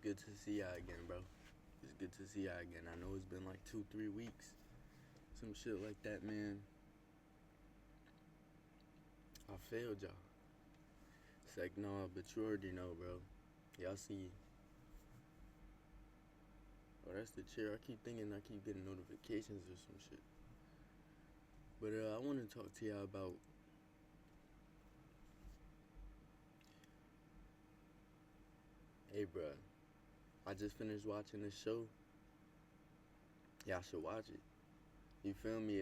good to see y'all again, bro. It's good to see y'all again. I know it's been like 2, 3 weeks, some shit like that, man. I failed y'all. It's like, no, but you already know, bro. Y'all see. Oh, that's the chair. I keep thinking I keep getting notifications or some shit. But I want to talk to y'all about hey, bro. I just finished watching this show. Y'all should watch it. You feel me?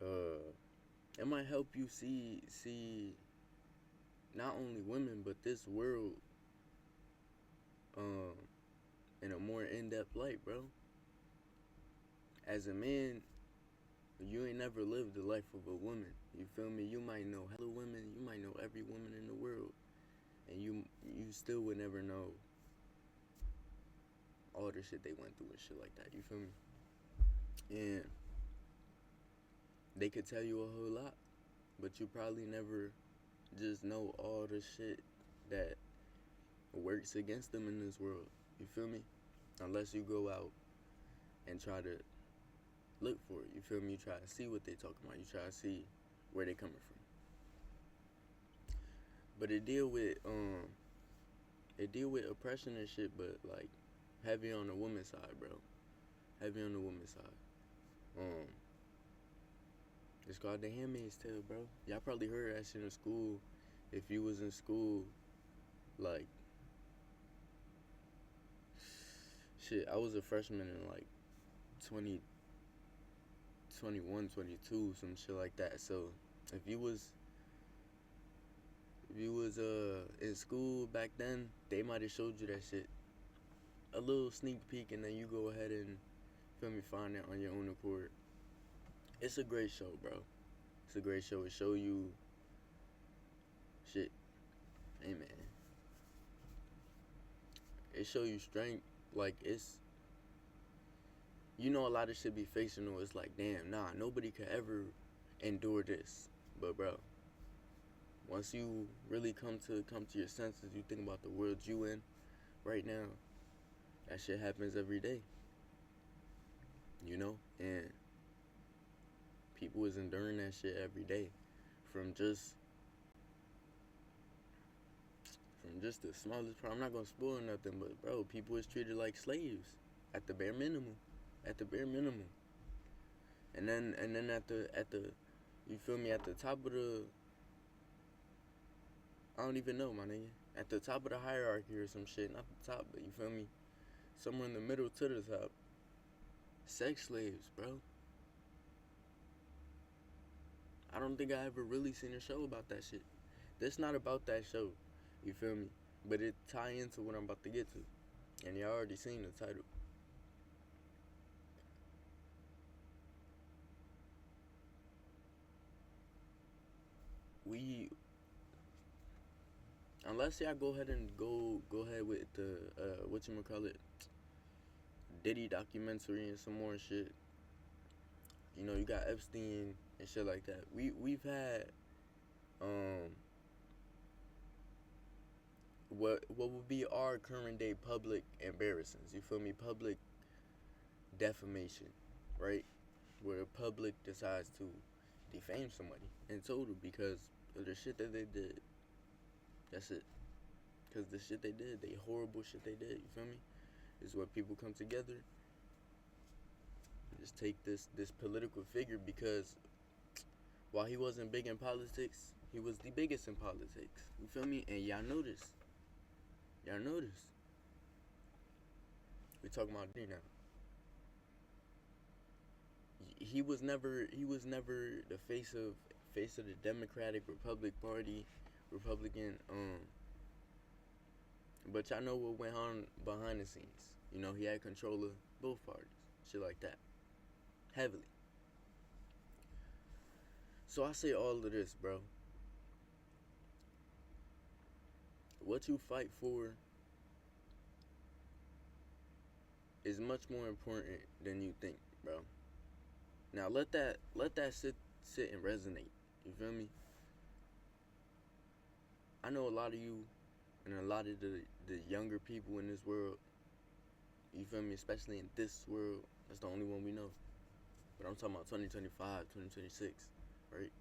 Uh, it might help you see not only women but this world um in a more in-depth light, bro. As a man, you ain't never lived the life of a woman. You feel me? You might know hella women, you might know every woman in the world, and you still would never know all the shit they went through and shit like that. You feel me? And they could tell you a whole lot, but you probably never just know all the shit that works against them in this world. You feel me? Unless you go out and try to look for it. You feel me? You try to see what they talking about. You try to see where they coming from. But it deal with oppression and shit, but like heavy on the woman's side, bro. Heavy on the woman's side. It's called The Handmaid's Tale, bro. Y'all probably heard that shit in school. If you was in school, like, shit, I was a freshman in like 20, 21, 22, some shit like that. So if you was in school back then, they might have showed you that shit. A little sneak peek, and then you go ahead and feel me, find it on your own accord. It's a great show, bro. It's a great show. It show you shit. Hey, man. It show you strength. Like, it's, you know, a lot of shit be fictional. It's like, damn, nah, nobody could ever endure this. But bro, once you really come to your senses, you think about the world you in right now. That shit happens every day. You know? And people is enduring that shit every day. From just the smallest problem. I'm not gonna spoil nothing, but bro, people is treated like slaves at the bare minimum. At the bare minimum. And then at the you feel me, at the top of the, I don't even know, my nigga. At the top of the hierarchy or some shit, not the top, but you feel me? Somewhere in the middle to the top. Sex slaves, bro. I don't think I ever really seen a show about that shit. That's not about that show. You feel me? But it tie into what I'm about to get to. And y'all already seen the title. We, unless y'all go ahead with the whatchamacallit, Diddy documentary and some more shit. You know, you got Epstein and shit like that. We've had what would be our current day public embarrassments. You feel me? Public defamation, right? Where the public decides to defame somebody in total because of the shit that they did. That's it. Because the shit they did, the horrible shit they did, you feel me? Is what people come together. Just take this political figure because while he wasn't big in politics, he was the biggest in politics. You feel me? And y'all know this. Y'all know this. We talking about Diddy now. He was never the face of the Democratic Republican but y'all know what went on behind the scenes. You know, he had control of both parties. Shit like that. Heavily. So I say all of this, bro. What you fight for is much more important than you think, bro. Now let that sit and resonate. You feel me? I know a lot of you And a lot of the younger people in this world, you feel me, especially in this world, that's the only one we know. But I'm talking about 2025, 2026, right?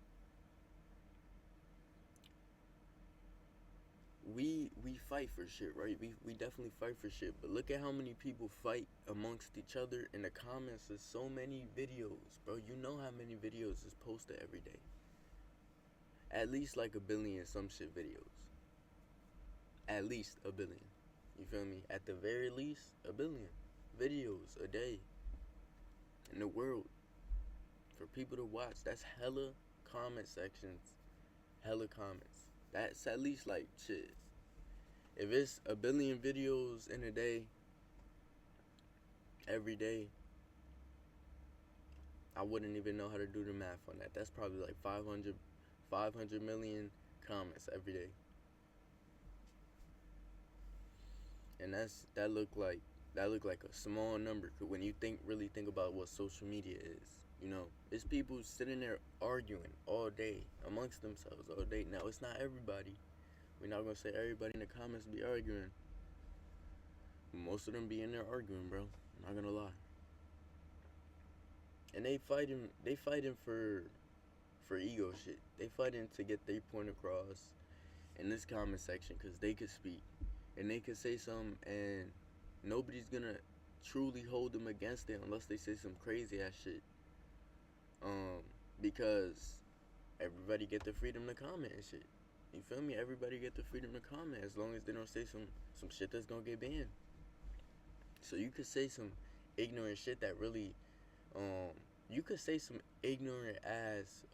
We fight for shit, right? We definitely fight for shit. But look at how many people fight amongst each other in the comments. There's so many videos, bro. You know how many videos is posted every day. At least like a billion some shit videos. At least a billion. You feel me? At the very least, a billion videos a day in the world for people to watch. That's hella comment sections, hella comments. That's at least like shit. If it's a billion videos in a day, every day, I wouldn't even know how to do the math on that. That's probably like 500 million comments every day. And that look like a small number when you really think about what social media is. You know, it's people sitting there arguing all day amongst themselves all day. Now, it's not everybody. We're not gonna say everybody in the comments be arguing. Most of them be in there arguing, bro. I'm not gonna lie. And they fighting for ego shit. They fighting to get their point across in this comment section because they could speak and they could say something, and nobody's gonna truly hold them against it unless they say some crazy ass shit. Because everybody get the freedom to comment and shit. You feel me? Everybody get the freedom to comment as long as they don't say some shit that's gonna get banned. So you could say some ignorant shit that really, you could say some ignorant ass,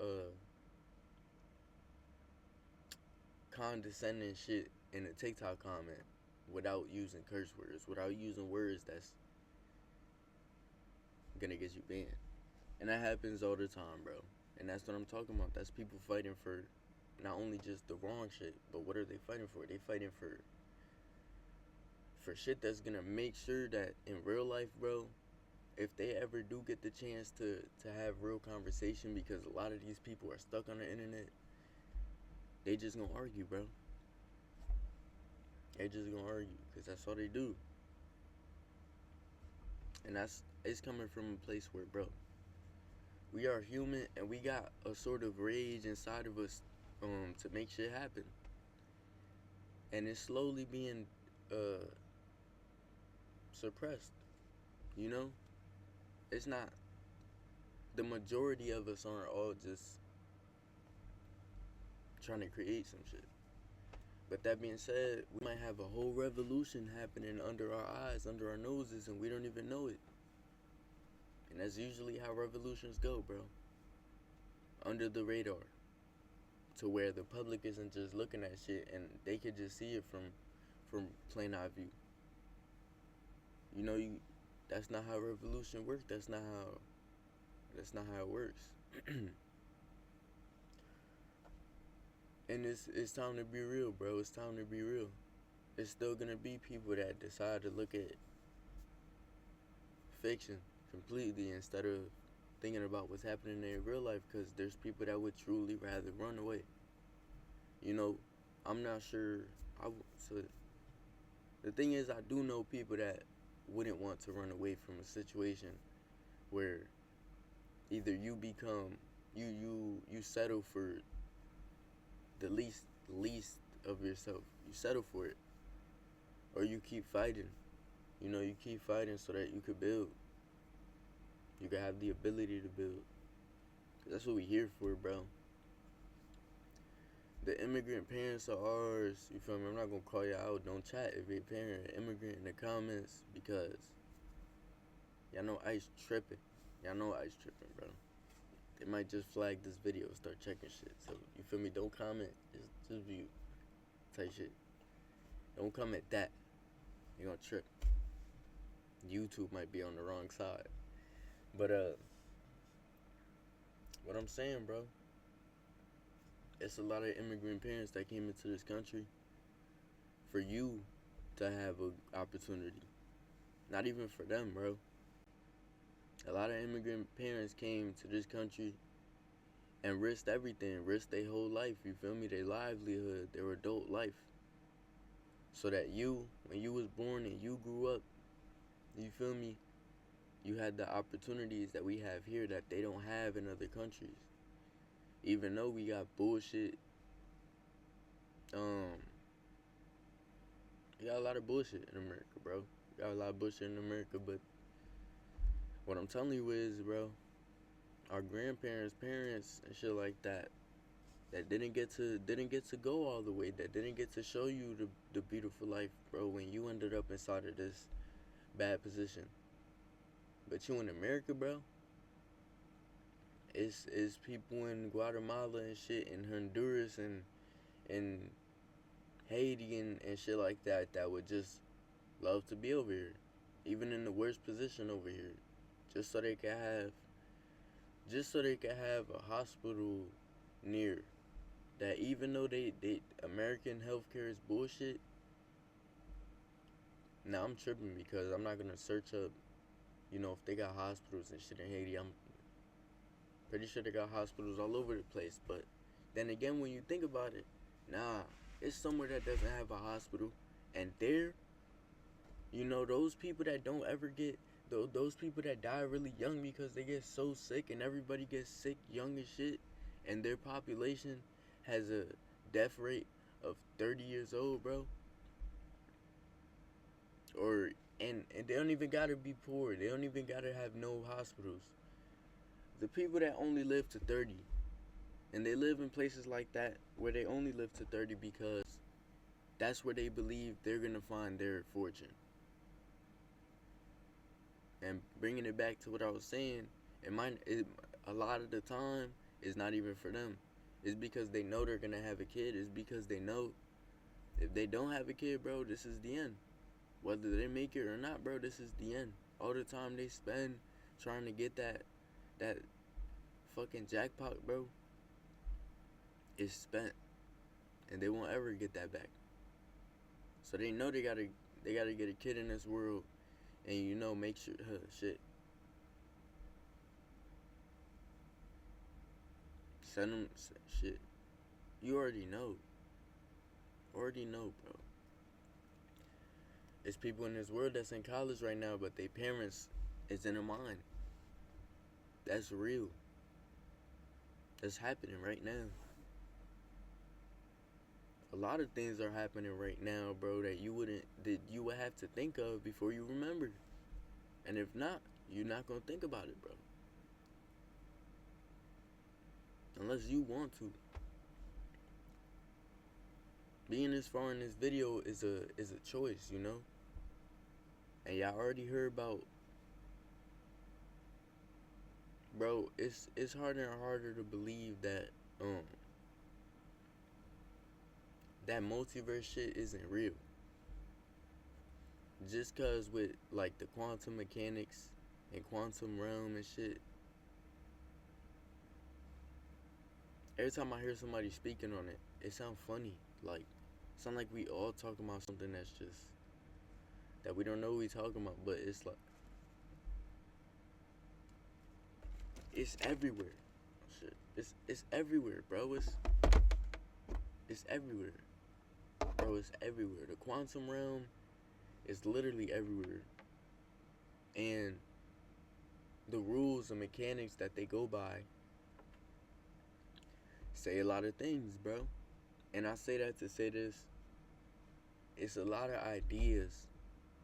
condescending shit in a TikTok comment without using curse words, without using words that's gonna get you banned. And that happens all the time, bro. And that's what I'm talking about. That's people fighting for not only just the wrong shit, but what are they fighting for? They fighting for shit that's gonna make sure that in real life, bro, if they ever do get the chance to have real conversation, because a lot of these people are stuck on the internet, they just gonna argue, bro. They just gonna argue, because that's all they do. And it's coming from a place where, bro, we are human and we got a sort of rage inside of us to make shit happen. And it's slowly being suppressed, you know? It's not, the majority of us aren't all just trying to create some shit. But that being said, we might have a whole revolution happening under our eyes, under our noses, and we don't even know it. And that's usually how revolutions go, bro. Under the radar. To where the public isn't just looking at shit and they could just see it from plain eye view. You know, that's not how revolution works. That's not how it works. And it's time to be real, bro. It's time to be real. It's still gonna be people that decide to look at fiction completely instead of thinking about what's happening in real life, because there's people that would truly rather run away. You know, I'm not sure. So the thing is, I do know people that wouldn't want to run away from a situation where either you become you settle for the least of yourself. You settle for it, or you keep fighting. You know, you keep fighting so that you could build. You could have the ability to build. That's what we here for, bro. The immigrant parents are ours. You feel me? I'm not gonna call you out. Don't chat if you're a parent or immigrant in the comments, because y'all know ICE tripping. Y'all know ICE tripping, bro. They might just flag this video and start checking shit. So, you feel me? Don't comment. Just view. Type shit. Don't comment that. You're gonna trip. YouTube might be on the wrong side. But, what I'm saying, bro, it's a lot of immigrant parents that came into this country for you to have an opportunity. Not even for them, bro. A lot of immigrant parents came to this country and risked everything, risked their whole life, you feel me? Their livelihood, their adult life. so that you, when you was born and you grew up, you feel me, you had the opportunities that we have here that they don't have in other countries. Even though we got bullshit, um, we got a lot of bullshit in America, bro. We got a lot of bullshit in America, but what I'm telling you is, bro, our grandparents, parents, and shit like that, that didn't get to go all the way, that didn't get to show you the beautiful life, bro, when you ended up inside of this bad position. But you in America, bro, it's people in Guatemala and shit, and Honduras and Haiti and shit like that would just love to be over here, even in the worst position over here, just so they could have a hospital near that. Even though they American healthcare is bullshit. Now I'm tripping because I'm not gonna search up, if they got hospitals and shit in Haiti. I'm pretty sure they got hospitals all over the place. But then again, when you think about it, nah, it's somewhere that doesn't have a hospital, and there, those people that don't ever get, those people that die really young because they get so sick, and everybody gets sick young as shit, and their population has a death rate of 30 years old, bro. Or and they don't even gotta be poor. They don't even gotta have no hospitals. The people that only live to 30, and they live in places like that where they only live to 30 because that's where they believe they're gonna find their fortune. And bringing it back to what I was saying, a lot of the time, it's not even for them. It's because they know they're gonna have a kid. It's because they know if they don't have a kid, bro, this is the end. Whether they make it or not, bro, this is the end. All the time they spend trying to get that fucking jackpot, bro, is spent, and they won't ever get that back. So they know they gotta get a kid in this world, and make sure shit. Send them shit. You already know. Already know, bro. It's people in this world that's in college right now, but their parents is in a mine. That's real. That's happening right now. A lot of things are happening right now, bro, that you would have to think of before you remember. And if not, you're not gonna think about it, bro. Unless you want to. Being this far in this video is a choice, And y'all already heard about, bro, it's harder and harder to believe that that multiverse shit isn't real. Just cause with like the quantum mechanics and quantum realm and shit, every time I hear somebody speaking on it, it sounds funny. Like, it sound like we all talking about something that's just, that we don't know what we talking about, but it's like, it's everywhere. Shit. It's everywhere, bro. It's everywhere. Bro, it's everywhere. The quantum realm is literally everywhere. And the rules and mechanics that they go by say a lot of things, bro. And I say that to say this. It's a lot of ideas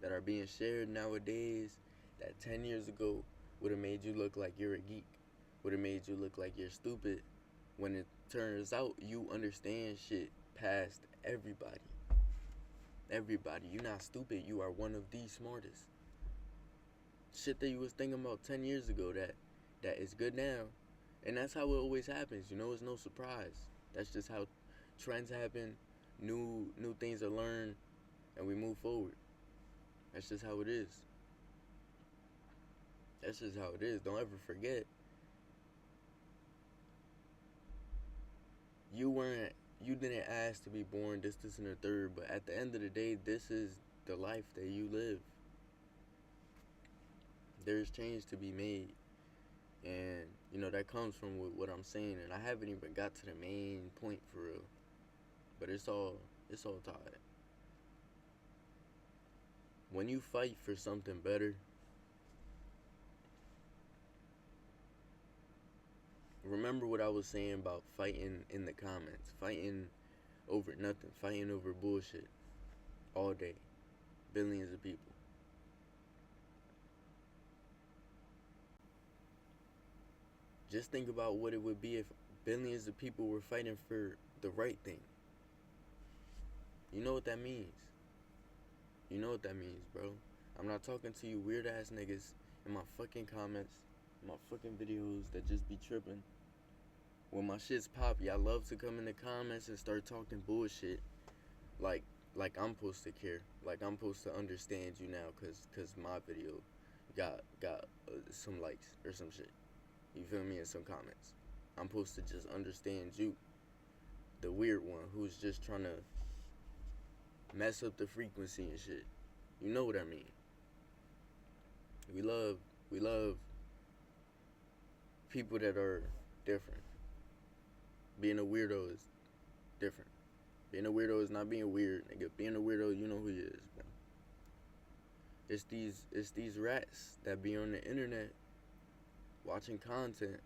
that are being shared nowadays that 10 years ago would have made you look like you're a geek, would have made you look like you're stupid, when it turns out you understand shit past everybody. Everybody. You're not stupid. You are one of the smartest. Shit that you was thinking about 10 years ago that is good now. And that's how it always happens. It's no surprise. That's just how trends happen. New things are learned, and we move forward. That's just how it is. That's just how it is. Don't ever forget. You didn't ask to be born this, and the third, but at the end of the day, this is the life that you live. There's change to be made. And, that comes from what I'm saying. And I haven't even got to the main point for real. But it's all tied. when you fight for something better, remember what I was saying about fighting in the comments, fighting over nothing, fighting over bullshit all day, billions of people. Just think about what it would be if billions of people were fighting for the right thing. You know what that means. You know what that means, bro. I'm not talking to you weird ass niggas in my fucking comments, in my fucking videos that just be tripping. When my shit's pop, y'all love to come in the comments and start talking bullshit. Like I'm supposed to care. Like I'm supposed to understand you now cause my video got some likes or some shit. You feel me? In some comments. I'm supposed to just understand you. The weird one who's just trying to mess up the frequency and shit. You know what I mean. We love people that are different. Being a weirdo is different. Being a weirdo is not being weird, nigga. Being a weirdo, you know who he is, bro. It's these rats that be on the internet watching content,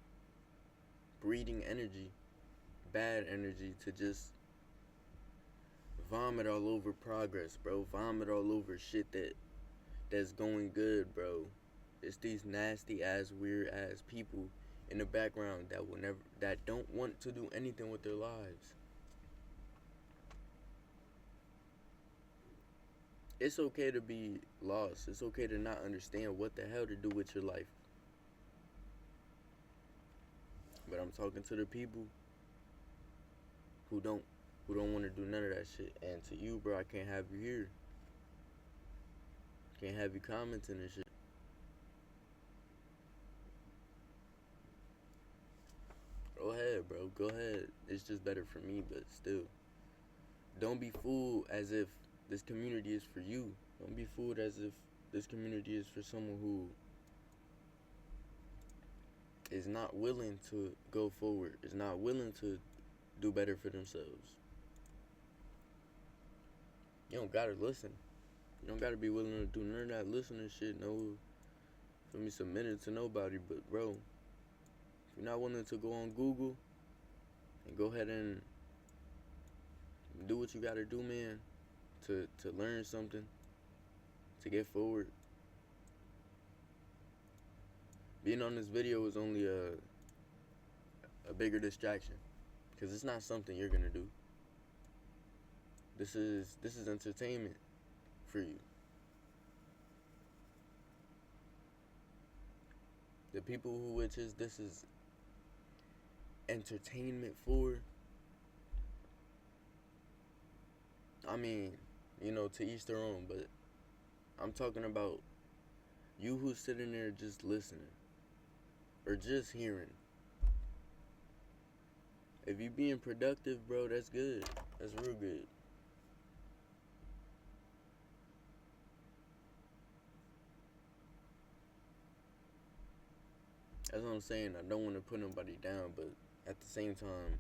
breeding energy, bad energy to just vomit all over progress, bro. Vomit all over shit that's going good, bro. It's these nasty ass, weird ass people in the background that don't want to do anything with their lives. It's okay to be lost. It's okay to not understand what the hell to do with your life. But I'm talking to the people who don't want to do none of that shit. And to you, bro, I can't have you here. Can't have you commenting and shit. Go ahead, bro. Go ahead. It's just better for me, but still. Don't be fooled as if this community is for you. Don't be fooled as if this community is for someone who is not willing to go forward, is not willing to do better for themselves. You don't gotta listen. You don't gotta be willing to do none of that listening shit. No, for me, submitted to nobody. But bro, if you're not willing to go on Google and go ahead and do what you gotta do, man, to learn something, to get forward. Being on this video is only a bigger distraction, because it's not something you're gonna do. This is entertainment for you. The people who which is this is entertainment for, I mean, you know, to each their own, but I'm talking about you who's sitting there just listening or just hearing. If you being productive, bro, that's good. That's real good. That's what I'm saying. I don't want to put nobody down, but at the same time,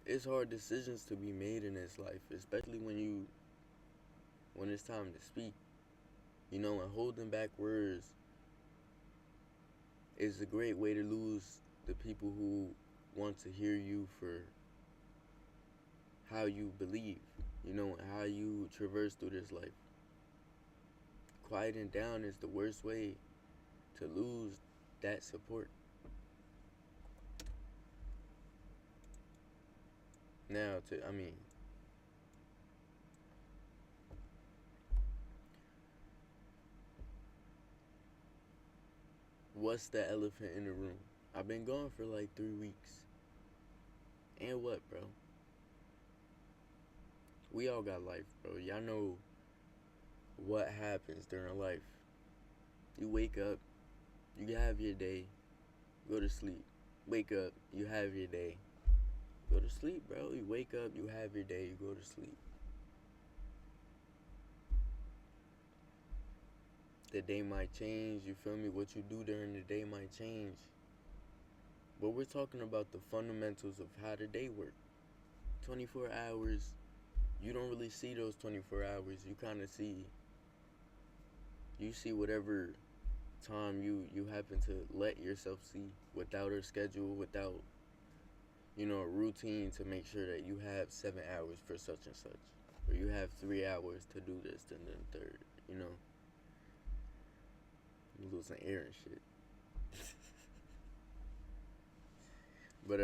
it's hard decisions to be made in this life, especially when it's time to speak. You know, and holding back words is a great way to lose the people who want to hear you for how you believe, you know, and how you traverse through this life. Quieting down is the worst way to lose that support. Now, what's the elephant in the room? I've been gone for like 3 weeks. And what, bro? We all got life, bro. Y'all know what happens during life. You wake up, you have your day, go to sleep. Wake up, you have your day, go to sleep, bro. You wake up, you have your day, you go to sleep. The day might change, you feel me? What you do during the day might change. But we're talking about the fundamentals of how the day works. 24 hours, you don't really see those 24 hours. You kind of see, you see whatever time you happen to let yourself see without a schedule, without, you know, a routine to make sure that you have 7 hours for such and such, or you have 3 hours to do this and then third, you know. I'm losing air and shit. But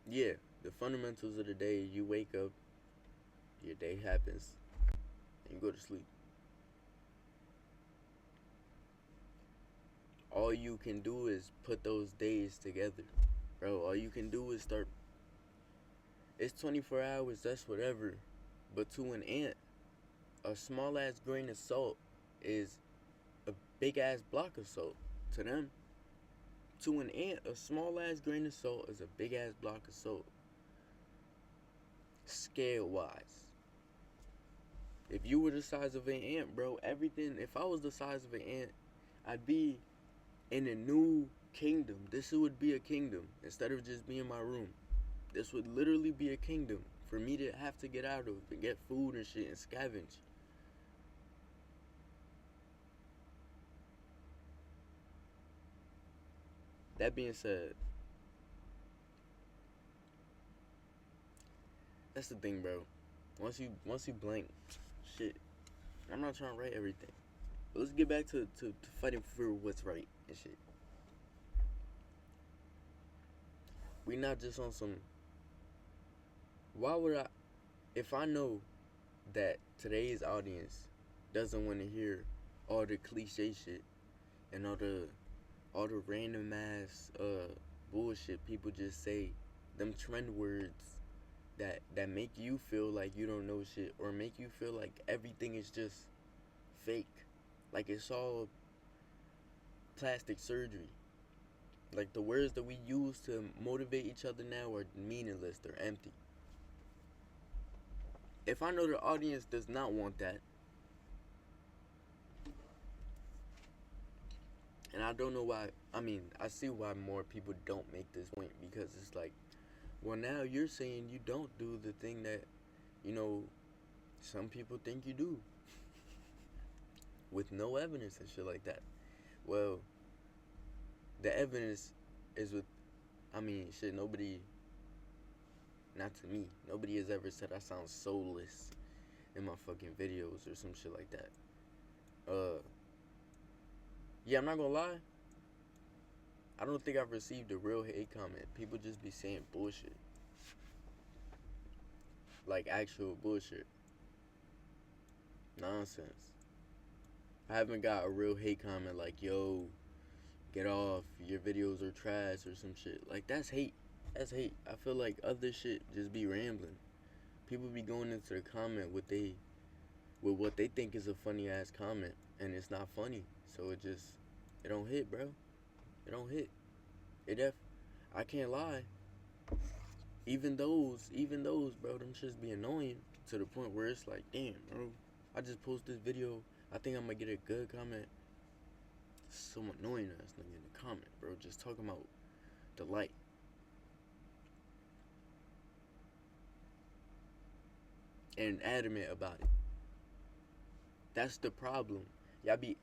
yeah, the fundamentals of the day: you wake up, your day happens, and you go to sleep. All you can do is put those days together, bro. All you can do is start. It's 24 hours, that's whatever. But to an ant, a small ass grain of salt is a big ass block of salt. To them, to an ant, a small ass grain of salt is a big ass block of salt. Scale wise. If you were the size of an ant, bro, everything, if I was the size of an ant, I'd be in a new kingdom. This would be a kingdom instead of just being my room. This would literally be a kingdom for me to have to get out of and get food and shit and scavenge. That being said, that's the thing, bro. Once you blank, shit. I'm not trying to write everything. But let's get back to fighting for what's right and shit. We not just on some. Why would I? If I know that today's audience doesn't want to hear all the cliche shit and all the random ass bullshit people just say, them trend words that make you feel like you don't know shit or make you feel like everything is just fake, like it's all plastic surgery. Like the words that we use to motivate each other now are meaningless, they're empty. If I know the audience does not want that, and I don't know why, I mean, I see why more people don't make this point, because it's like, well, now you're saying you don't do the thing that, you know, some people think you do with no evidence and shit like that. Well, the evidence is with, I mean, shit, nobody, not to me, nobody has ever said I sound soulless in my fucking videos or some shit like that. Yeah, I'm not gonna lie, I don't think I've received a real hate comment. People just be saying bullshit. Like actual bullshit. Nonsense. I haven't got a real hate comment like, yo, get off, your videos are trash or some shit. Like, that's hate. That's hate. I feel like other shit just be rambling. People be going into the comment with what they think is a funny ass comment, and it's not funny. So it don't hit, bro. It don't hit. I can't lie. Even those, bro, them shits be annoying to the point where it's like, damn, bro, I just post this video. I think I'm gonna get a good comment. Some annoying ass nigga in the comment, bro, just talking about the light. And adamant about it. That's the problem. Y'all be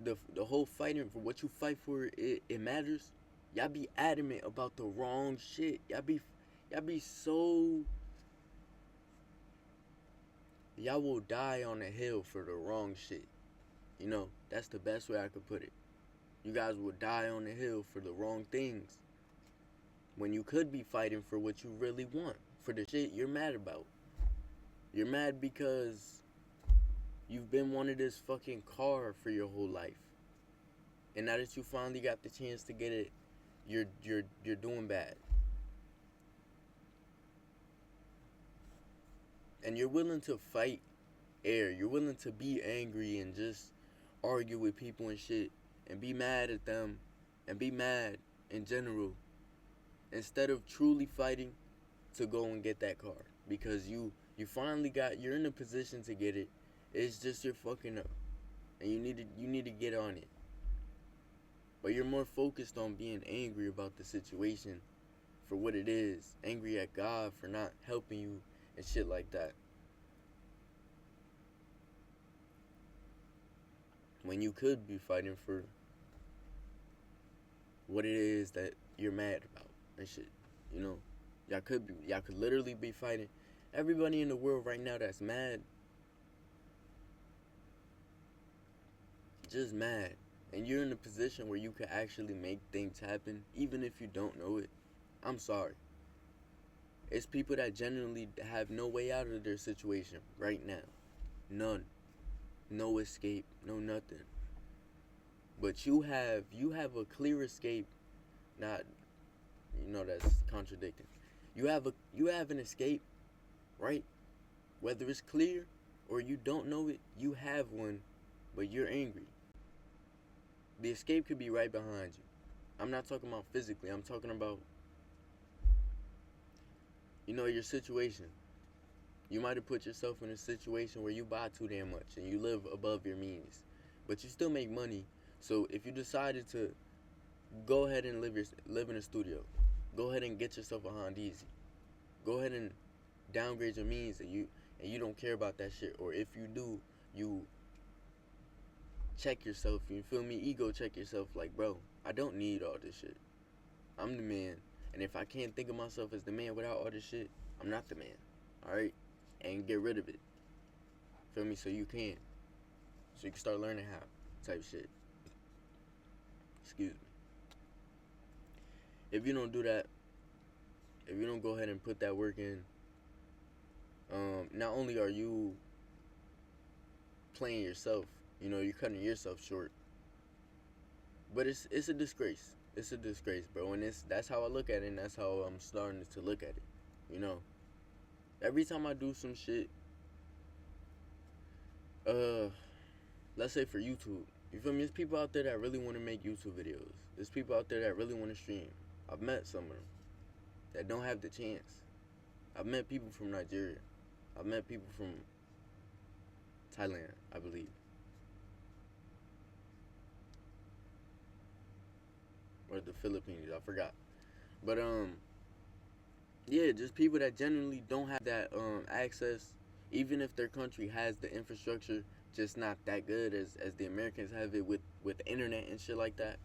the whole fighting for what you fight for, it matters. Y'all be adamant about the wrong shit. Y'all be so, y'all will die on a hill for the wrong shit. You know, that's the best way I could put it. You guys will die on the hill for the wrong things, when you could be fighting for what you really want, for the shit you're mad about. You're mad because you've been wanting this fucking car for your whole life, and now that you finally got the chance to get it, you're doing bad. And you're willing to fight air. You're willing to be angry and just argue with people and shit and be mad at them and be mad in general, instead of truly fighting to go and get that car, because you finally you're in a position to get it. It's just you're fucking up, and you need to get on it. But you're more focused on being angry about the situation for what it is, angry at God for not helping you and shit like that. When you could be fighting for what it is that you're mad about and shit, you know? Y'all could literally be fighting. Everybody in the world right now that's mad, just mad. And you're in a position where you could actually make things happen, even if you don't know it. I'm sorry. It's people that genuinely have no way out of their situation right now. None. No escape, no nothing. But you have a clear escape. Not, that's contradicting. You have an escape, right? Whether it's clear or you don't know it, you have one, but you're angry. The escape could be right behind you. I'm not talking about physically. I'm talking about, your situation. You might have put yourself in a situation where you buy too damn much and you live above your means, but you still make money. So if you decided to go ahead and live in a studio, go ahead and get yourself a Honda Easy. Go ahead and downgrade your means, and you don't care about that shit. Or if you do, you check yourself. You feel me? Ego check yourself. Like, bro, I don't need all this shit. I'm the man, and if I can't think of myself as the man without all this shit, I'm not the man. All right. And get rid of it. Feel me? So you can start learning how type shit. Excuse me. If you don't do that, if you don't go ahead and put that work in, not only are you playing yourself, you're cutting yourself short, but it's a disgrace. It's a disgrace, bro. And that's how I look at it, and that's how I'm starting to look at it. Every time I do some shit, let's say for YouTube, you feel me? There's people out there that really want to make YouTube videos. There's people out there that really want to stream. I've met some of them that don't have the chance. I've met people from Nigeria. I've met people from Thailand, I believe. Or the Philippines, I forgot. But, yeah, just people that genuinely don't have that access, even if their country has the infrastructure, just not that good as the Americans have it with the internet and shit like that.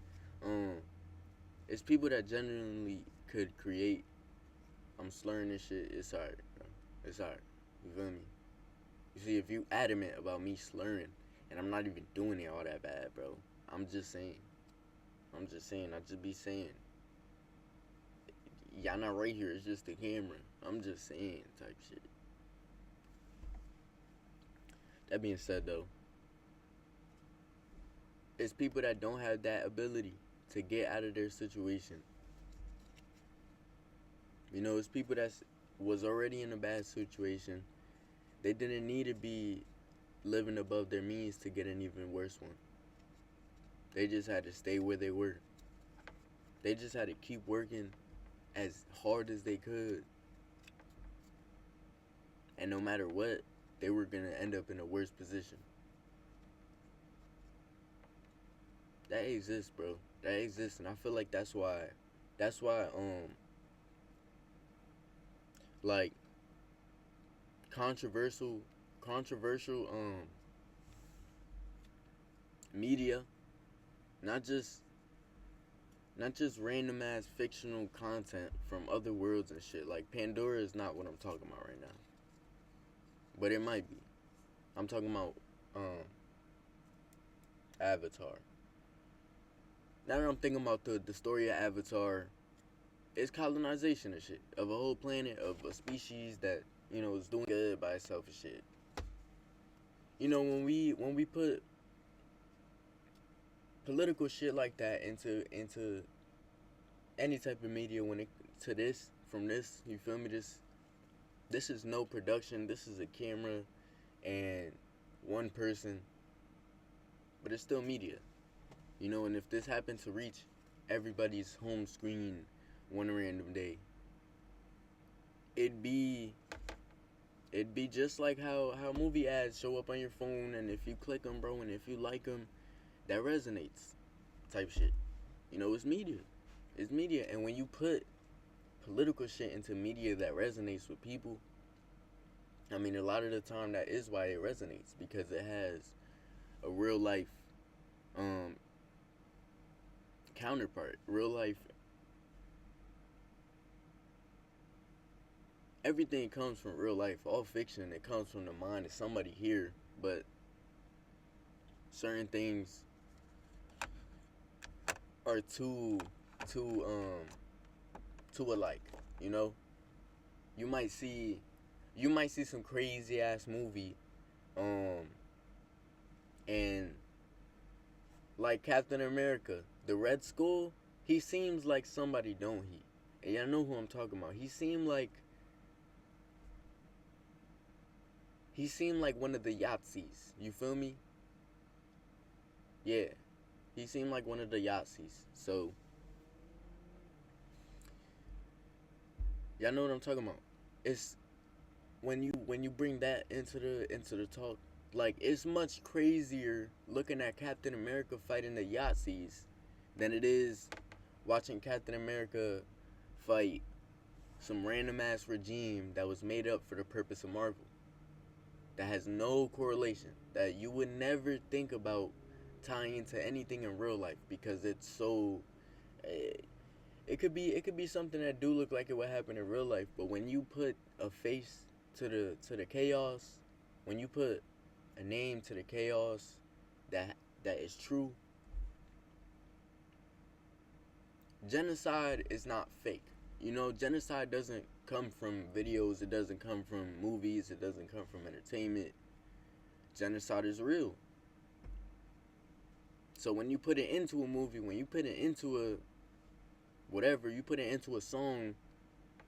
It's people that genuinely could create. I'm slurring this shit. It's alright, bro. It's alright. You feel me? You see, if you adamant about me slurring, and I'm not even doing it all that bad, bro. I'm just saying. I just be saying. Y'all not right here. It's just the camera. I'm just saying type shit. That being said, though, it's people that don't have that ability to get out of their situation. It's people that was already in a bad situation. They didn't need to be living above their means to get an even worse one. They just had to stay where they were. They just had to keep working as hard as they could. And no matter what, they were going to end up in a worse position. That exists, bro. That exists, and I feel like that's why like controversial media, not just random ass fictional content from other worlds and shit. Like Pandora is not what I'm talking about right now, but it might be. I'm talking about Avatar. Now that I'm thinking about the story of Avatar, it's colonization and shit of a whole planet, of a species that is doing good by itself and shit. When we put political shit like that into any type of media, from this, you feel me? This is no production. This is a camera and one person, but it's still media. And if this happened to reach everybody's home screen one random day, it'd be just like how movie ads show up on your phone, and if you click them, bro, and if you like them, that resonates type shit. It's media. It's media. And when you put political shit into media that resonates with people, I mean, a lot of the time that is why it resonates, because it has a real life um, counterpart, real life. Everything comes from real life. All fiction, it comes from the mind of somebody here, but certain things are too too alike. You know, you might see some crazy ass movie, and like Captain America, the Red Skull. He seems like somebody, don't he? And y'all know who I'm talking about. He seemed like one of the Yahtzees. You feel me? Yeah. He seemed like one of the Yahtzees. So, y'all know what I'm talking about. It's when you bring that into the talk, like it's much crazier looking at Captain America fighting the Yahtzees than it is watching Captain America fight some random ass regime that was made up for the purpose of Marvel. That has no correlation, that you would never think about tying into anything in real life, because it's so it could be something that do look like it would happen in real life, but when you put a face to the chaos, when you put a name to the chaos that is true, genocide is not fake. You know, genocide doesn't come from videos, it doesn't come from movies, it doesn't come from entertainment. Genocide is real. So when you put it into a movie, when you put it into a whatever, you put it into a song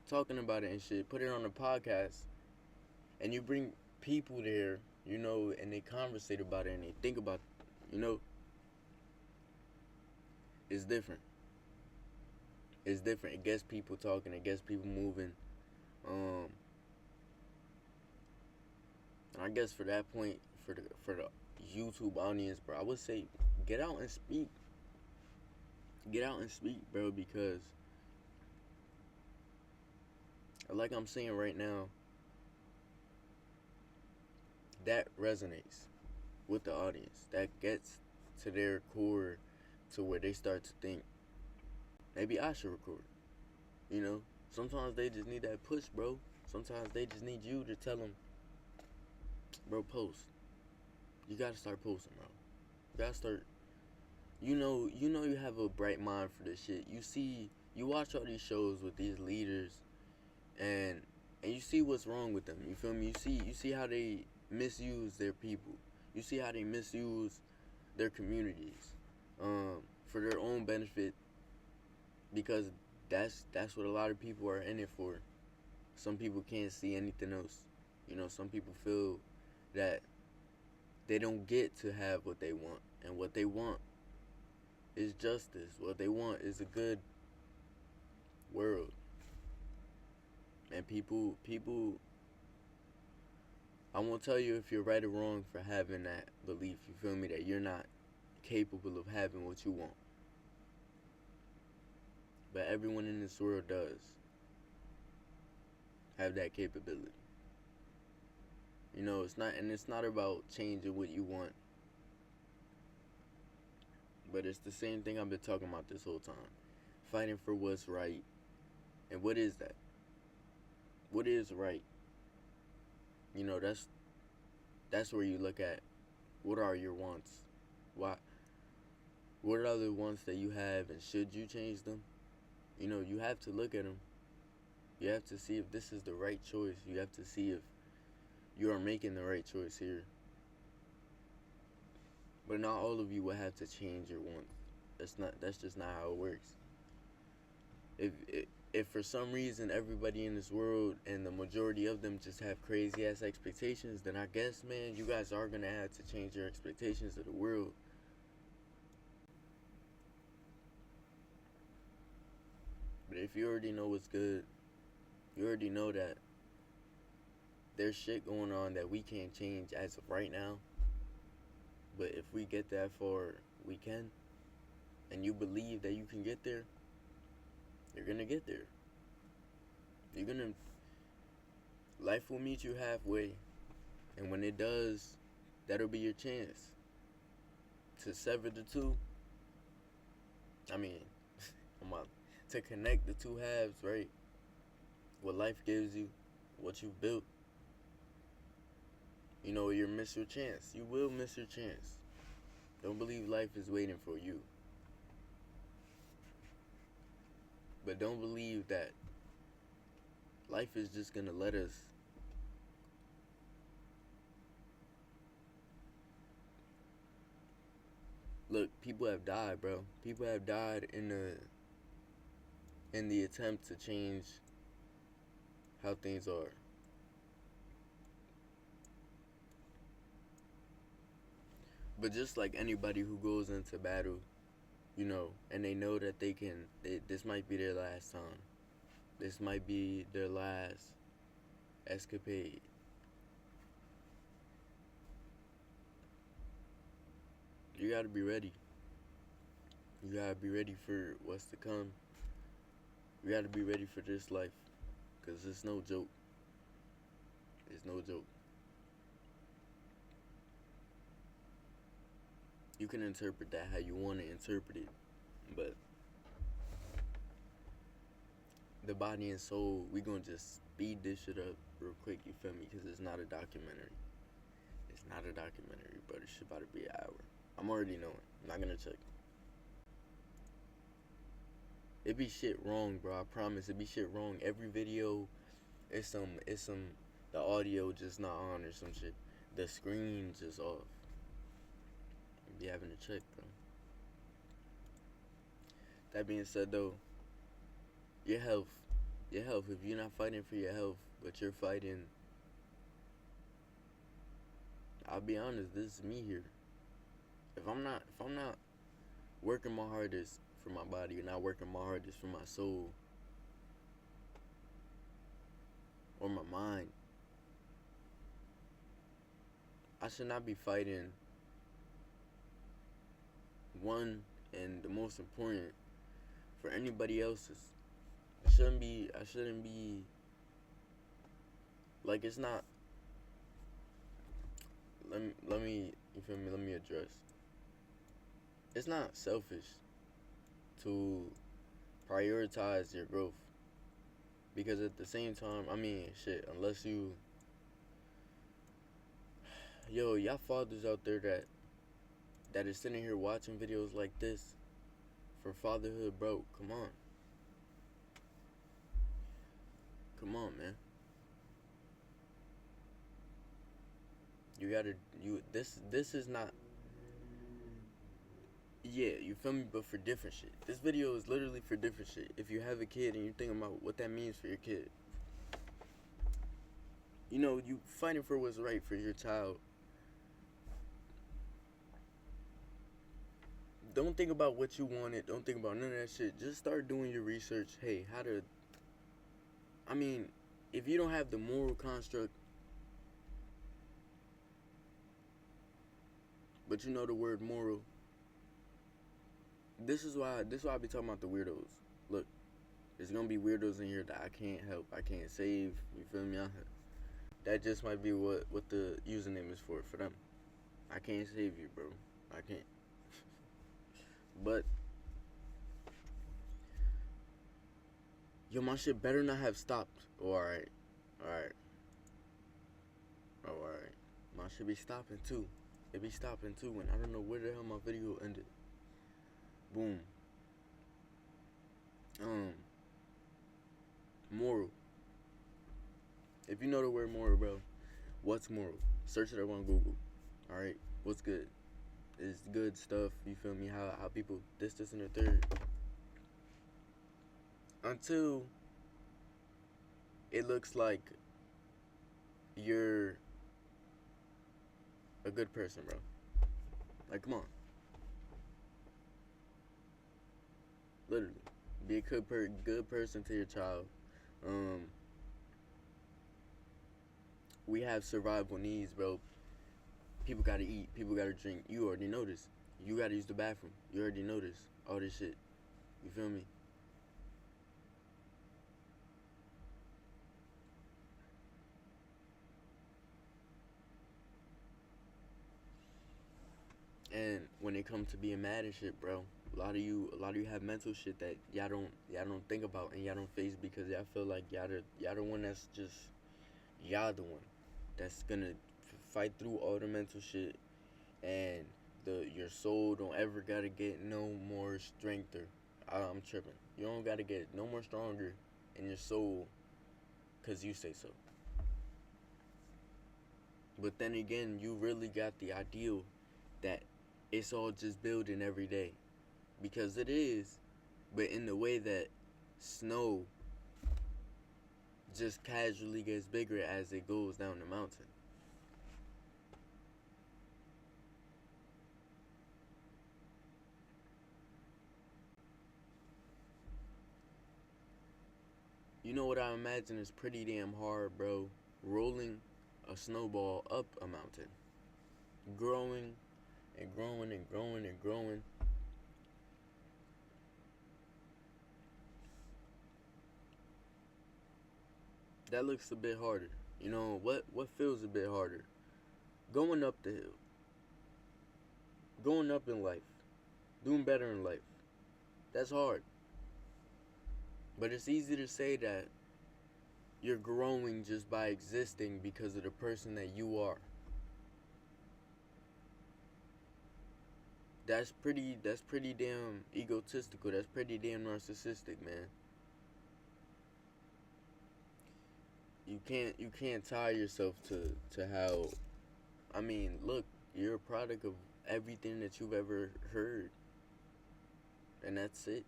talking about it and shit, put it on a podcast, and you bring people there, you know, and they conversate about it and they think about, you know, it's different. It's different. It gets people talking, it gets people moving. And I guess for that point, for the YouTube audience, bro, I would say get out and speak. Get out and speak, bro, because like I'm saying right now, that resonates with the audience. That gets to their core, to where they start to think, maybe I should record. You know, sometimes they just need that push, bro. Sometimes they just need you to tell them, bro, post. You gotta start posting, bro. You gotta start. You know you have a bright mind for this shit. You watch all these shows with these leaders, and you see what's wrong with them. You feel me? You see how they misuse their people. You see how they misuse their communities, for their own benefit, because that's what a lot of people are in it for. Some people can't see anything else. You know, some people feel that they don't get to have what they want, and what they want is justice. What they want is a good world. And people, I won't tell you if you're right or wrong for having that belief, you feel me, that you're not capable of having what you want. But everyone in this world does have that capability. You know, it's not about changing what you want. But it's the same thing I've been talking about this whole time. Fighting for what's right. And what is that? What is right? You know, that's where you look at, what are your wants? What are the wants that you have, and should you change them? You know, you have to look at them. You have to see if this is the right choice. You have to see if you are making the right choice here. But not all of you will have to change your wants. That's just not how it works. If for some reason everybody in this world, and the majority of them, just have crazy ass expectations, then I guess, man, you guys are gonna have to change your expectations of the world. But if you already know what's good, you already know that there's shit going on that we can't change as of right now. But if we get that far, we can. And you believe that you can get there, you're gonna get there. You're gonna life will meet you halfway, and when it does, that'll be your chance to sever the two. I mean, to connect the two halves, right? What life gives you, what you built. You know, you'll miss your chance. You will miss your chance. Don't believe life is waiting for you. But don't believe that life is just gonna let us look. People have died, bro. People have died in the attempt to change how things are. But just like anybody who goes into battle, you know, and they know that this might be their last time. This might be their last escapade. You gotta be ready. You gotta be ready for what's to come. You gotta be ready for this life. Because it's no joke. It's no joke. You can interpret that how you want to interpret it. But the body and soul, we gonna just speed this shit up real quick, you feel me? Because it's not a documentary. It's not a documentary, but it's about to be an hour. I'm already knowing. I'm not gonna check. It be shit wrong, bro. I promise. It be shit wrong. Every video, it's some, the audio just not on or some shit. The screen just off. Be having to check, bro. That being said, though, your health. If you're not fighting for your health, but you're fighting, I'll be honest. This is me here. If I'm not working my hardest for my body, and not working my hardest for my soul or my mind, I should not be fighting. One, and the most important, for anybody else's. I shouldn't be like, it's not. Let me you feel me? Let me address. It's not selfish to prioritize your growth, because at the same time, I mean, shit, unless you, y'all fathers out there that is sitting here watching videos like this for fatherhood, bro, come on. Come on, man. This is not, yeah, you feel me, but for different shit. This video is literally for different shit. If you have a kid and you're thinking about what that means for your kid, you know, you fighting for what's right for your child. Don't think about what you wanted. Don't think about none of that shit. Just start doing your research. Hey, if you don't have the moral construct, but you know the word moral, this is why I be talking about the weirdos. Look, there's gonna be weirdos in here that I can't help. I can't save. You feel me? That just might be what the username is for them. I can't save you, bro. I can't. But yo, my shit better not have stopped. Oh, alright. My shit be stopping too. It be stopping too, and I don't know where the hell my video ended. Boom. Moral. If you know the word moral, bro, what's moral? Search it up on Google. Alright? What's good? It's good stuff, you feel me? How people this and the third. Until it looks like you're a good person, bro. Like, come on. Literally. Be a good person to your child. We have survival needs, bro. People gotta eat. People gotta drink. You already know this. You gotta use the bathroom. You already know this. All this shit. You feel me? And when it comes to being mad and shit, bro, a lot of you have mental shit that y'all don't think about and y'all don't face because y'all feel like y'all the one that's just y'all the one that's gonna fight through all the mental shit, and your soul don't ever gotta get no more strength or I'm tripping. You don't gotta get no more stronger in your soul cause you say so. But then again, you really got the ideal that it's all just building every day because it is, but in the way that snow just casually gets bigger as it goes down the mountain. You know what I imagine is pretty damn hard, bro? Rolling a snowball up a mountain, growing and growing and growing and growing. That looks a bit harder. You know what feels a bit harder? Going up the hill, going up in life, doing better in life. That's hard. But it's easy to say that you're growing just by existing because of the person that you are. That's pretty damn egotistical. That's pretty damn narcissistic, man. You can't tie yourself to how I mean, look, you're a product of everything that you've ever heard. And that's it.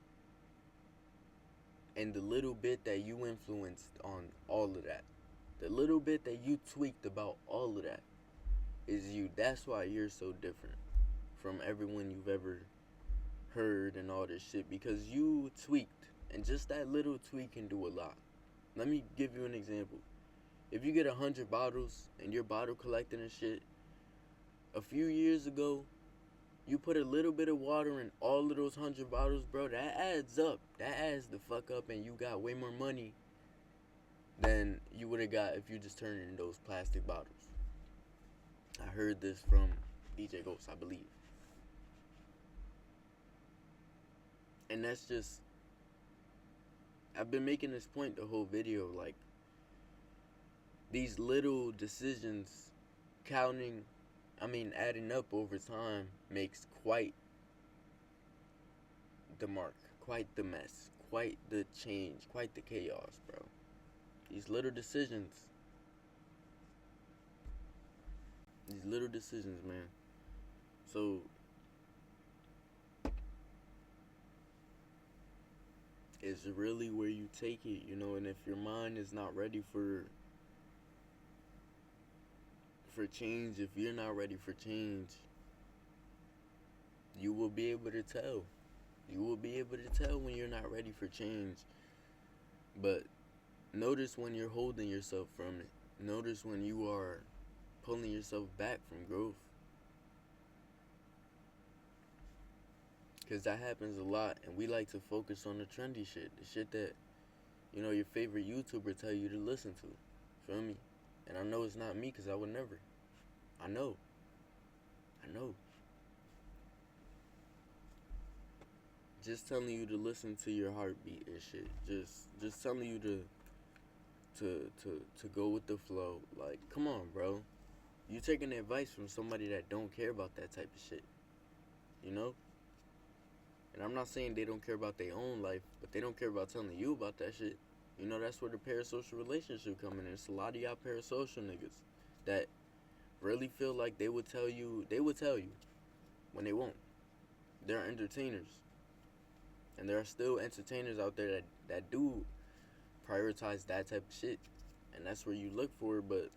And the little bit that you influenced on all of that. The little bit that you tweaked about all of that is you. That's why you're so different from everyone you've ever heard and all this shit because you tweaked. And just that little tweak can do a lot. Let me give you an example. If you get 100 bottles and you're bottle collecting and shit, a few years ago, you put a little bit of water in all of those 100 bottles, bro, that adds up. That adds the fuck up and you got way more money than you would have got if you just turned it in those plastic bottles. I heard this from DJ Ghost, I believe. And that's just, I've been making this point the whole video, like, these little decisions adding up over time makes quite the mark, quite the mess, quite the change, quite the chaos, bro. These little decisions. These little decisions, man. So, it's really where you take it, you know, and if your mind is not ready for change, if you're not ready for change, you will be able to tell. You will be able to tell when you're not ready for change. But notice when you're holding yourself from it. Notice when you are pulling yourself back from growth. Because that happens a lot, and we like to focus on the trendy shit. The shit that, you know, your favorite YouTuber tell you to listen to. Feel me? And I know it's not me, because I would never. I know. Just telling you to listen to your heartbeat and shit. Just telling you to go with the flow. Like, come on, bro. You taking advice from somebody that don't care about that type of shit. You know? And I'm not saying they don't care about their own life, but they don't care about telling you about that shit. You know, that's where the parasocial relationship come in. It's a lot of y'all parasocial niggas that really feel like they would tell you when they won't. They're entertainers. And there are still entertainers out there that do prioritize that type of shit. And that's where you look for it, but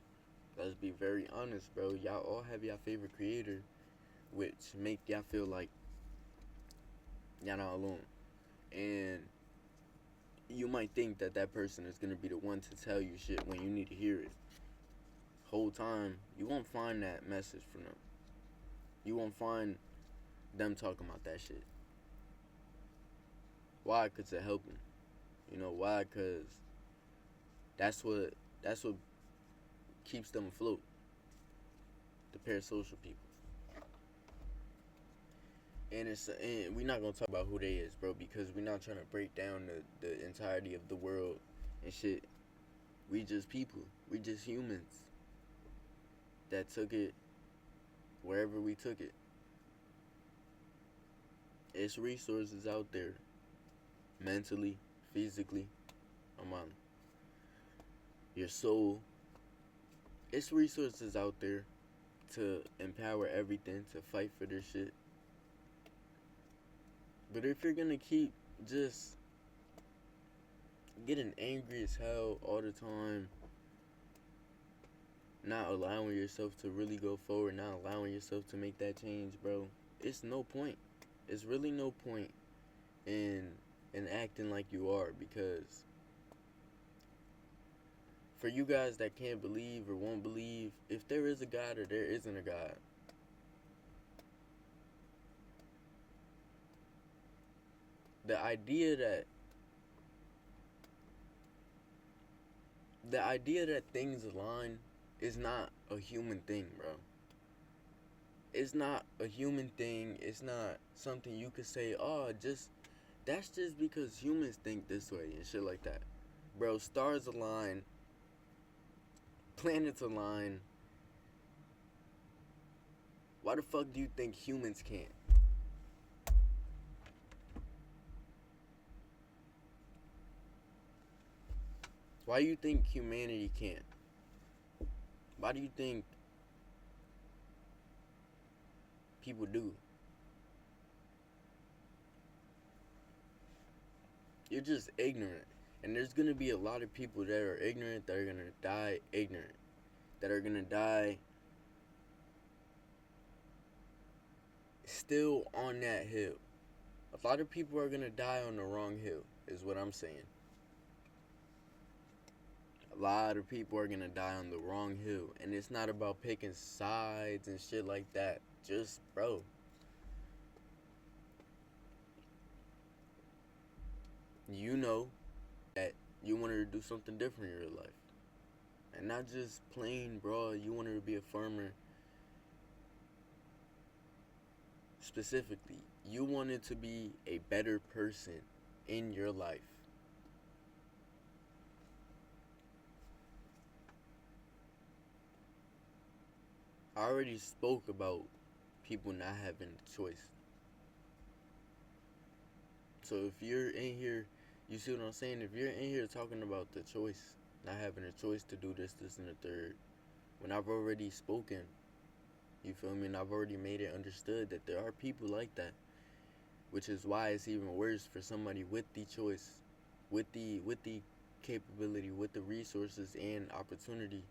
let's be very honest, bro. Y'all all have y'all favorite creator, which make y'all feel like y'all not alone. And you might think that that person is going to be the one to tell you shit when you need to hear it. Whole time, you won't find that message from them. You won't find them talking about that shit. Why? Because it helped them. You know why? Because that's what keeps them afloat. The parasocial people. and we're not gonna talk about who they is, bro, because we're not trying to break down the entirety of the world and shit. We just people. We just humans that took it wherever we took it. It's resources out there, mentally, physically, on your soul. It's resources out there to empower everything, to fight for this shit. But if you're gonna keep just getting angry as hell all the time, not allowing yourself to really go forward, not allowing yourself to make that change, bro, it's no point. It's really no point in acting like you are, because for you guys that can't believe or won't believe, if there is a God or there isn't a God, the idea that things align is not a human thing, bro. It's not a human thing. It's not something you could say, oh, that's just because humans think this way and shit like that. Bro, stars align, planets align. Why the fuck do you think humans can't? Why do you think humanity can't? Why do you think people do? You're just ignorant. And there's gonna be a lot of people that are ignorant, that are gonna die ignorant, that are gonna die still on that hill. A lot of people are gonna die on the wrong hill, is what I'm saying. A lot of people are gonna die on the wrong hill. And it's not about picking sides and shit like that. Just, bro, you know that you wanted to do something different in your life. And not just plain, bro, you wanted to be a farmer. Specifically, you wanted to be a better person in your life. I already spoke about people not having a choice. So if you're in here, you see what I'm saying? If you're in here talking about the choice, not having a choice to do this, and the third, when I've already spoken, you feel me? And I've already made it understood that there are people like that, which is why it's even worse for somebody with the choice, with the capability, with the resources and opportunity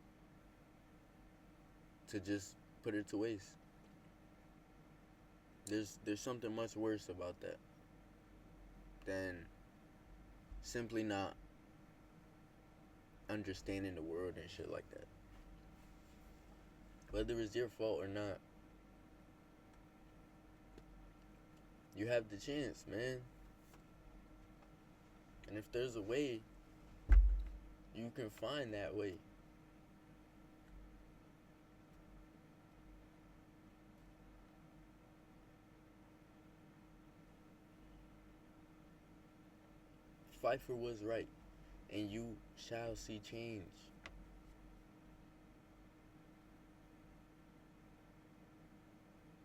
to just put it to waste. There's something much worse about that than simply not understanding the world and shit like that. Whether it's your fault or not, you have the chance, man. And if there's a way, you can find that way. Fight for what's right, and you shall see change.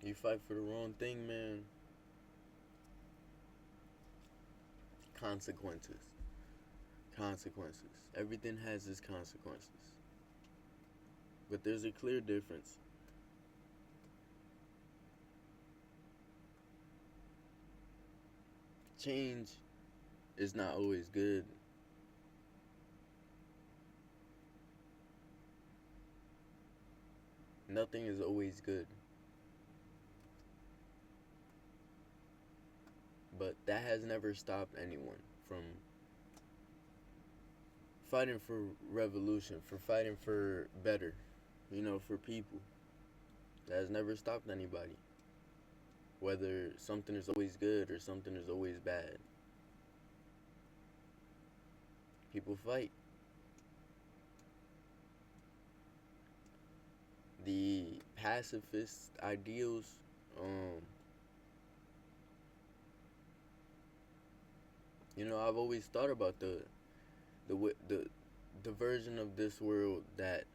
You fight for the wrong thing, man. Consequences. Consequences. Everything has its consequences. But there's a clear difference. Change is not always good. Nothing is always good. But that has never stopped anyone from fighting for revolution, for fighting for better, for people. That has never stopped anybody. Whether something is always good or something is always bad. People fight. The pacifist ideals, I've always thought about the the version of this world that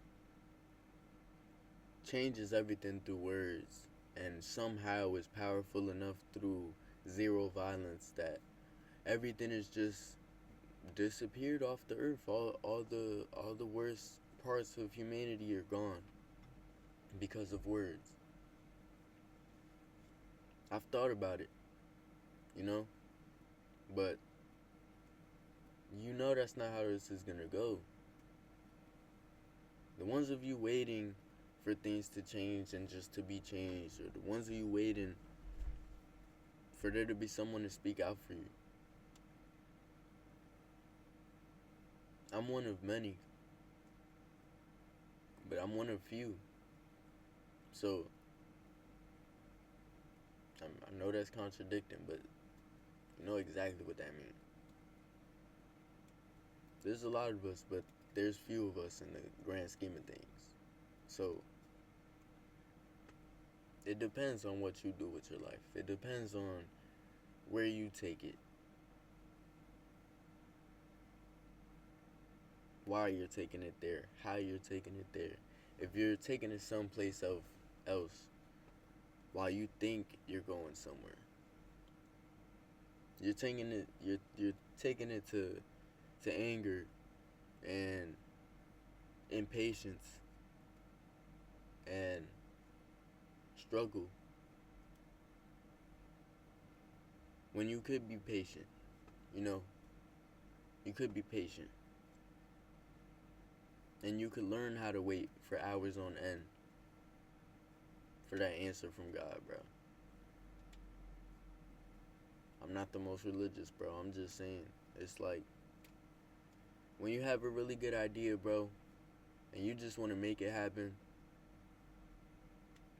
changes everything through words and somehow is powerful enough through zero violence that everything is just disappeared off the earth. All the worst parts of humanity are gone because of words. I've thought about it, you know, but that's not how this is gonna go. The ones of you waiting for things to change and just to be changed, or the ones of you waiting for there to be someone to speak out for you. I'm one of many, but I'm one of few. So I know that's contradicting, but you know exactly what that means. There's a lot of us, but there's few of us in the grand scheme of things. So it depends on what you do with your life. It depends on where you take it, why you're taking it there, how you're taking it there. If you're taking it someplace else while you think you're going somewhere, you're taking it to anger and impatience and struggle when you could be patient. You know, you could be patient and you could learn how to wait for hours on end for that answer from God, bro. I'm not the most religious, bro. I'm just saying, it's like when you have a really good idea, bro, and you just want to make it happen,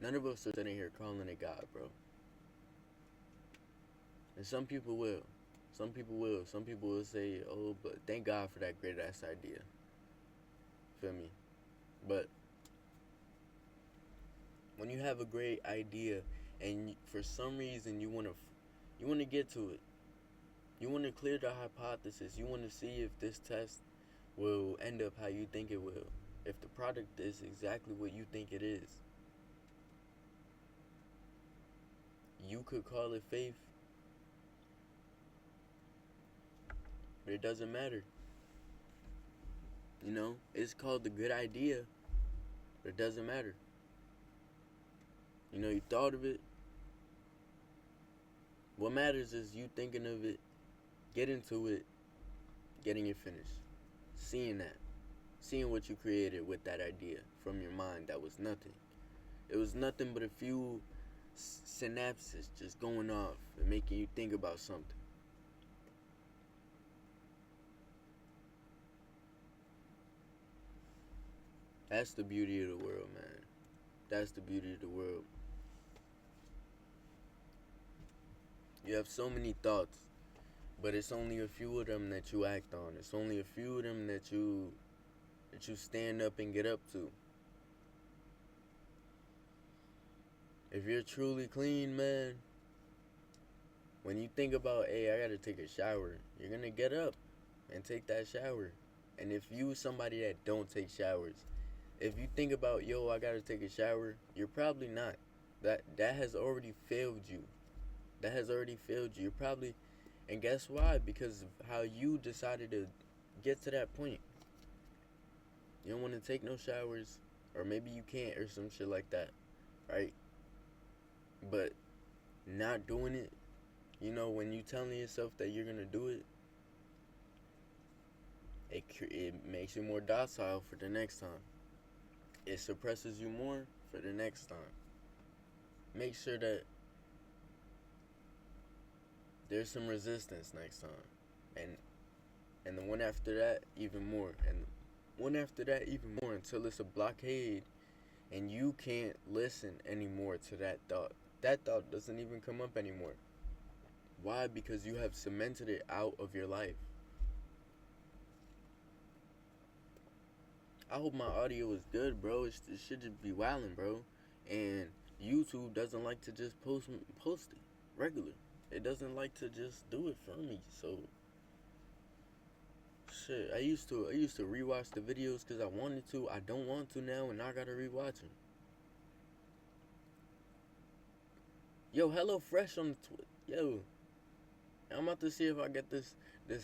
none of us are sitting here calling it God, bro. And some people will. Some people will. Some people will say, oh, but thank God for that great ass idea. Feel me? But when you have a great idea and for some reason you want to get to it, you want to clear the hypothesis, you want to see if this test will end up how you think it will, if the product is exactly what you think it is, you could call it faith, but it doesn't matter. It's called the good idea, but it doesn't matter. You thought of it. What matters is you thinking of it, getting to it, getting it finished, seeing that, seeing what you created with that idea from your mind. That was nothing. It was nothing but a few synapses just going off and making you think about something. That's the beauty of the world, man. That's the beauty of the world. You have so many thoughts, but it's only a few of them that you act on. It's only a few of them that you stand up and get up to. If you're truly clean, man, when you think about, hey, I gotta take a shower, you're gonna get up and take that shower. And if you somebody that don't take showers, if you think about, yo, I gotta take a shower, you're probably not. That has already failed you. That has already failed you. You're probably, and guess why? Because of how you decided to get to that point. You don't want to take no showers, or maybe you can't, or some shit like that, right? But not doing it, when you telling yourself that you're gonna do it, it makes you more docile for the next time. It suppresses you more for the next time. Make sure that there's some resistance next time, and the one after that even more, and one after that even more, until it's a blockade and you can't listen anymore to that thought. That thought doesn't even come up anymore. Why? Because you have cemented it out of your life. I hope my audio is good, bro. It should just be wildin', bro. And YouTube doesn't like to just post it regular. It doesn't like to just do it for me. So Shit, I used to rewatch the videos because I wanted to. I don't want to now, and I gotta rewatch them. Yo, Hello Fresh on the yo. I'm about to see if I get this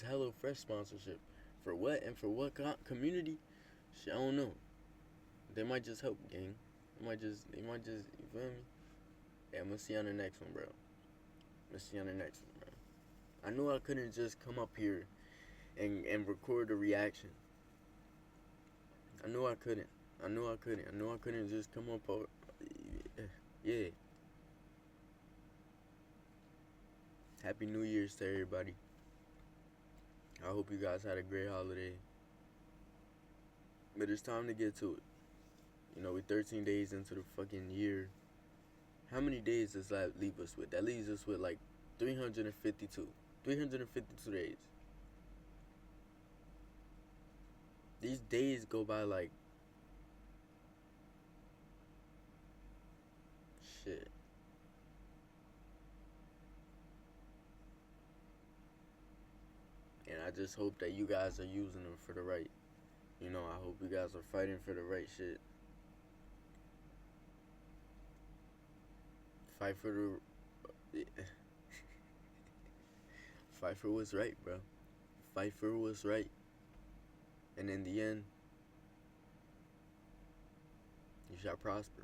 Hello Fresh sponsorship. For what and for what community? Shit, I don't know. They might just help, gang. They might just, you feel me? Yeah, I'm gonna see you on the next one, bro. I'm gonna see you on the next one, bro. I knew I couldn't just come up here and record a reaction. I knew I couldn't. I knew I couldn't. I knew I couldn't just come up over. Yeah. Happy New Year's to everybody. I hope you guys had a great holiday. But it's time to get to it. You know, we're 13 days into the fucking year. How many days does that leave us with? That leaves us with like 352. 352 days. These days go by like shit. And I just hope that you guys are using them for the right. You know, I hope you guys are fighting for the right shit. Fight for the. Fight for what's right, bro. Fight for what's right. And in the end, you shall prosper.